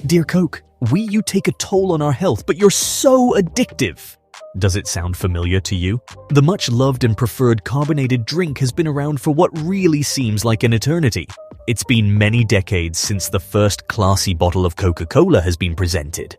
Dear Coke, you take a toll on our health, but you're so addictive. Does it sound familiar to you? The much-loved and preferred carbonated drink has been around for what really seems like an eternity. It's been many decades since the first classy bottle of Coca-Cola has been presented.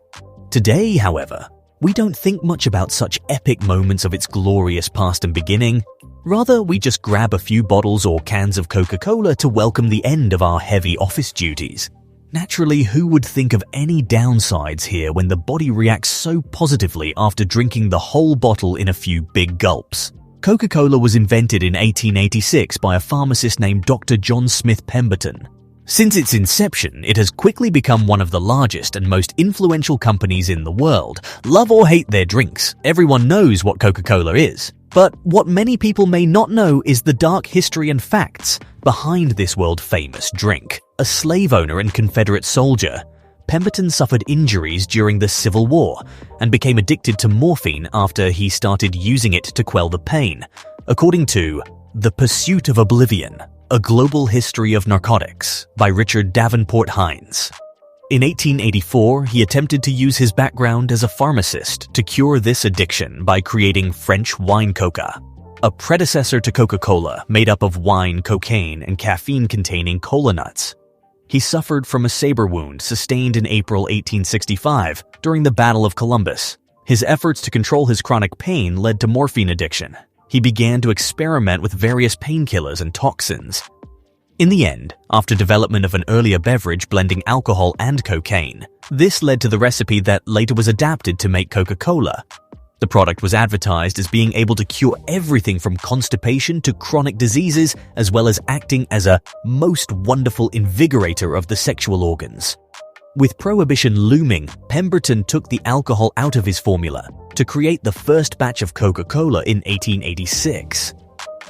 Today, however, we don't think much about such epic moments of its glorious past and beginning. Rather, we just grab a few bottles or cans of Coca-Cola to welcome the end of our heavy office duties. Naturally, who would think of any downsides here when the body reacts so positively after drinking the whole bottle in a few big gulps? Coca-Cola was invented in 1886 by a pharmacist named Dr. John Smith Pemberton. Since its inception, it has quickly become one of the largest and most influential companies in the world. Love or hate their drinks, everyone knows what Coca-Cola is. But what many people may not know is the dark history and facts behind this world-famous drink. A slave owner and Confederate soldier, Pemberton suffered injuries during the Civil War and became addicted to morphine after he started using it to quell the pain, according to The Pursuit of Oblivion, A Global History of Narcotics by Richard Davenport Hines. In 1884, he attempted to use his background as a pharmacist to cure this addiction by creating French wine coca, a predecessor to Coca-Cola made up of wine, cocaine, and caffeine-containing cola nuts. He suffered from a saber wound sustained in April 1865 during the Battle of Columbus. His efforts to control his chronic pain led to morphine addiction. He began to experiment with various painkillers and toxins. In the end, after development of an earlier beverage blending alcohol and cocaine, this led to the recipe that later was adapted to make Coca-Cola. The product was advertised as being able to cure everything from constipation to chronic diseases, as well as acting as a most wonderful invigorator of the sexual organs. With Prohibition looming, Pemberton took the alcohol out of his formula to create the first batch of Coca-Cola in 1886.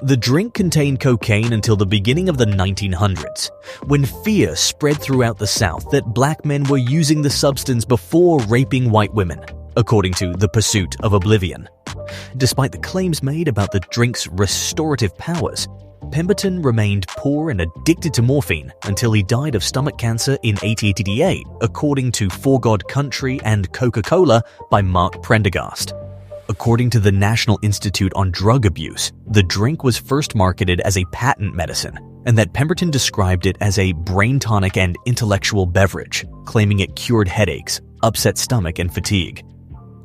The drink contained cocaine until the beginning of the 1900s, when fear spread throughout the South that black men were using the substance before raping white women, according to The Pursuit of Oblivion. Despite the claims made about the drink's restorative powers, Pemberton remained poor and addicted to morphine until he died of stomach cancer in 1888, according to For God Country and Coca-Cola by Mark Prendergast. According to the National Institute on Drug Abuse, the drink was first marketed as a patent medicine, and that Pemberton described it as a brain tonic and intellectual beverage, claiming it cured headaches, upset stomach, and fatigue.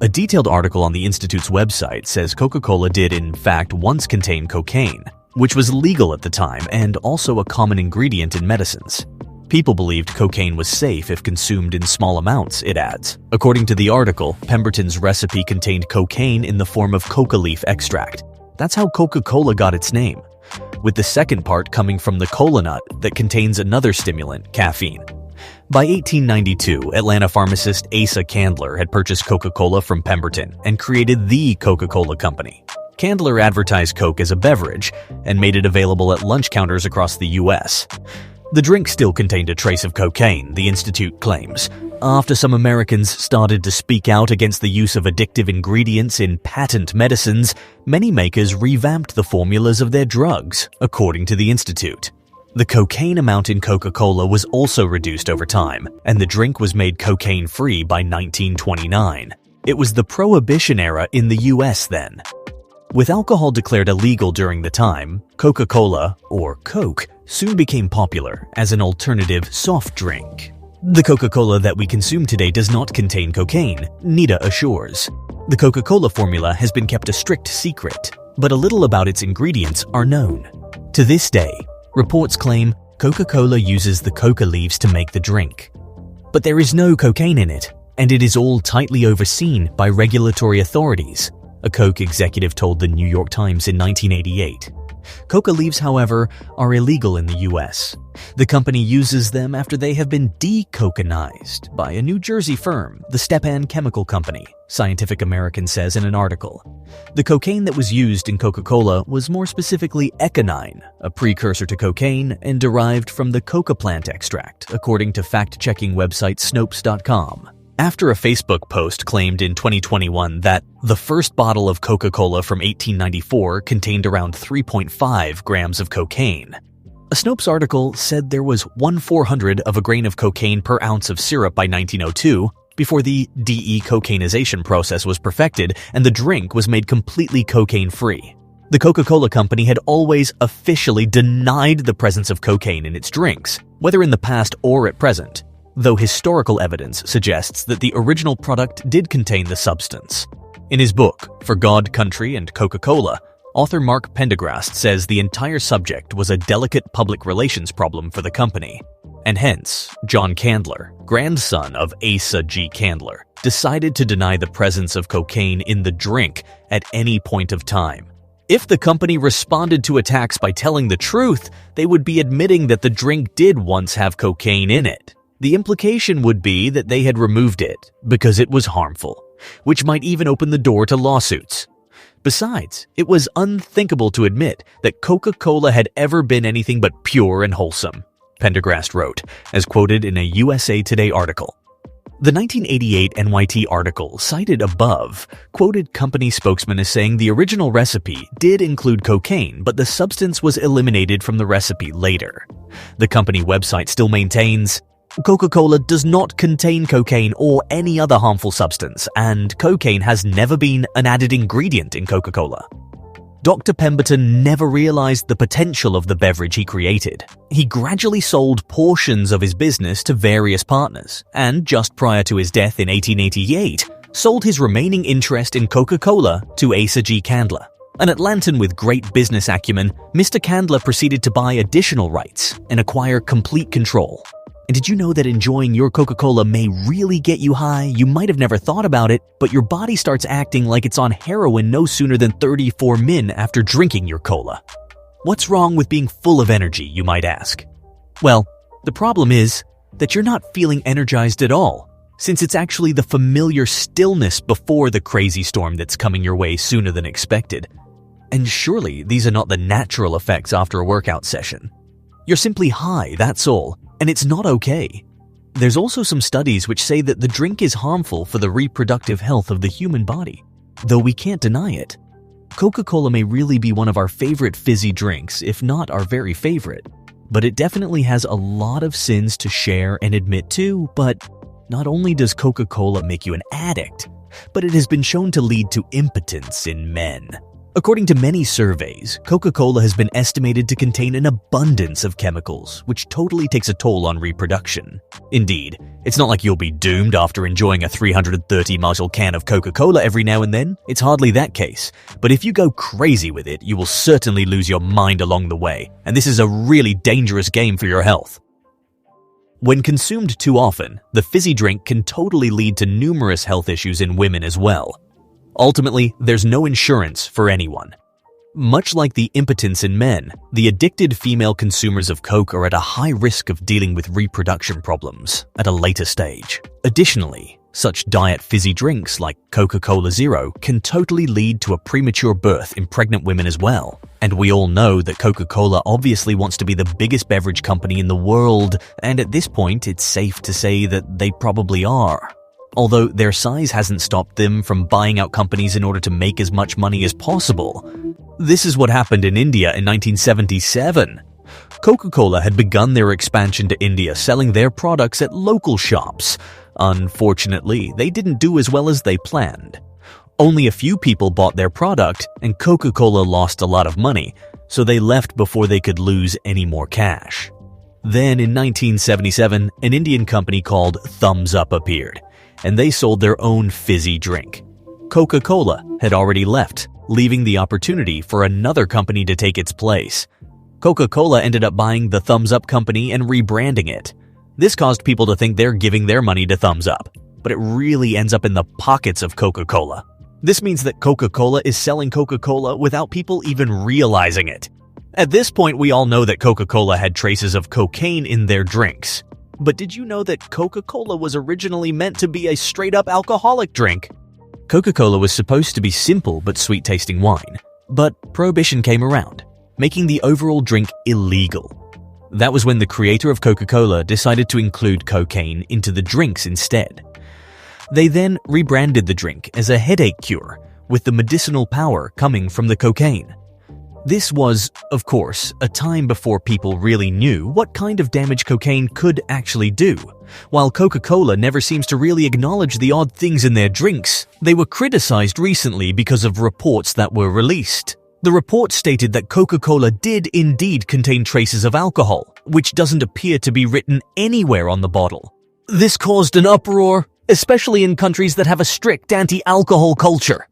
A detailed article on the Institute's website says Coca-Cola did in fact once contain cocaine, which was legal at the time and also a common ingredient in medicines. People believed cocaine was safe if consumed in small amounts, it adds. According to the article, Pemberton's recipe contained cocaine in the form of coca leaf extract. That's how Coca-Cola got its name, with the second part coming from the cola nut that contains another stimulant, caffeine. By 1892, Atlanta pharmacist Asa Candler had purchased Coca-Cola from Pemberton and created the Coca-Cola Company. Candler advertised Coke as a beverage and made it available at lunch counters across the U.S. The drink still contained a trace of cocaine, the Institute claims, after some Americans started to speak out against the use of addictive ingredients in patent medicines. Many makers revamped the formulas of their drugs, according to the Institute. The cocaine amount in Coca-Cola was also reduced over time, and the drink was made cocaine-free by 1929. It was the Prohibition era in the U.S. then. With alcohol declared illegal during the time, Coca-Cola, or Coke, soon became popular as an alternative soft drink. The Coca-Cola that we consume today does not contain cocaine, Nita assures. The Coca-Cola formula has been kept a strict secret, but a little about its ingredients are known. To this day, reports claim Coca-Cola uses the coca leaves to make the drink. But there is no cocaine in it, and it is all tightly overseen by regulatory authorities, a Coke executive told the New York Times in 1988. Coca leaves, however, are illegal in the U.S. The company uses them after they have been decocanized by a New Jersey firm, the Stepan Chemical Company, Scientific American says in an article. The cocaine that was used in Coca-Cola was more specifically ecgonine, a precursor to cocaine and derived from the coca plant extract, according to fact-checking website Snopes.com. After a Facebook post claimed in 2021 that the first bottle of Coca-Cola from 1894 contained around 3.5 grams of cocaine, A Snopes article said there was 1/400 of a grain of cocaine per ounce of syrup by 1902, before the de-cocainization process was perfected and the drink was made completely cocaine-free. The Coca-Cola company had always officially denied the presence of cocaine in its drinks, whether in the past or at present, though historical evidence suggests that the original product did contain the substance. In his book, For God, Country, and Coca-Cola, author Mark Pendergrast says the entire subject was a delicate public relations problem for the company, and hence, John Candler, grandson of Asa G. Candler, decided to deny the presence of cocaine in the drink at any point of time. If the company responded to attacks by telling the truth, they would be admitting that the drink did once have cocaine in it. The implication would be that they had removed it because it was harmful, which might even open the door to lawsuits. Besides, it was unthinkable to admit that Coca-Cola had ever been anything but pure and wholesome, Pendergrast wrote, as quoted in a USA Today article. The 1988 NYT article cited above quoted company spokesman as saying the original recipe did include cocaine, but the substance was eliminated from the recipe later. The company website still maintains, Coca-Cola does not contain cocaine or any other harmful substance, and cocaine has never been an added ingredient in Coca-Cola. Dr. Pemberton never realized the potential of the beverage he created. He gradually sold portions of his business to various partners, and just prior to his death in 1888, sold his remaining interest in Coca-Cola to Asa G. Candler. An Atlantan with great business acumen, Mr. Candler proceeded to buy additional rights and acquire complete control. And did you know that enjoying your Coca-Cola may really get you high? You might have never thought about it, but your body starts acting like it's on heroin no sooner than 34 min after drinking your cola. What's wrong with being full of energy, you might ask? Well, the problem is that you're not feeling energized at all, since it's actually the familiar stillness before the crazy storm that's coming your way sooner than expected. And surely these are not the natural effects after a workout session. You're simply high, that's all. And it's not okay. There's also some studies which say that the drink is harmful for the reproductive health of the human body, though we can't deny it. Coca-Cola may really be one of our favorite fizzy drinks, if not our very favorite, but it definitely has a lot of sins to share and admit to. But not only does Coca-Cola make you an addict, but it has been shown to lead to impotence in men. According to many surveys, Coca-Cola has been estimated to contain an abundance of chemicals, which totally takes a toll on reproduction. Indeed, it's not like you'll be doomed after enjoying a 330ml can of Coca-Cola every now and then. It's hardly that case. But if you go crazy with it, you will certainly lose your mind along the way, and this is a really dangerous game for your health. When consumed too often, the fizzy drink can totally lead to numerous health issues in women as well. Ultimately, there's no insurance for anyone. Much like the impotence in men, the addicted female consumers of Coke are at a high risk of dealing with reproduction problems at a later stage. Additionally, such diet fizzy drinks like Coca-Cola Zero can totally lead to a premature birth in pregnant women as well. And we all know that Coca-Cola obviously wants to be the biggest beverage company in the world, and at this point it's safe to say that they probably are. Although their size hasn't stopped them from buying out companies in order to make as much money as possible. This is what happened in India in 1977. Coca-Cola had begun their expansion to India, selling their products at local shops. Unfortunately, they didn't do as well as they planned. Only a few people bought their product, and Coca-Cola lost a lot of money, so they left before they could lose any more cash. Then in 1977, an Indian company called Thumbs Up appeared, and they sold their own fizzy drink. Coca-Cola had already left, leaving the opportunity for another company to take its place. Coca-Cola ended up buying the Thumbs Up company and rebranding it. This caused people to think they're giving their money to Thumbs Up, but it really ends up in the pockets of Coca-Cola. This means that Coca-Cola is selling Coca-Cola without people even realizing it. At this point, we all know that Coca-Cola had traces of cocaine in their drinks. But did you know that Coca-Cola was originally meant to be a straight-up alcoholic drink? Coca-Cola was supposed to be simple but sweet-tasting wine, but Prohibition came around, making the overall drink illegal. That was when the creator of Coca-Cola decided to include cocaine into the drinks instead. They then rebranded the drink as a headache cure, with the medicinal power coming from the cocaine. This was, of course, a time before people really knew what kind of damage cocaine could actually do. While Coca-Cola never seems to really acknowledge the odd things in their drinks, they were criticized recently because of reports that were released. The report stated that Coca-Cola did indeed contain traces of alcohol, which doesn't appear to be written anywhere on the bottle. This caused an uproar, especially in countries that have a strict anti-alcohol culture.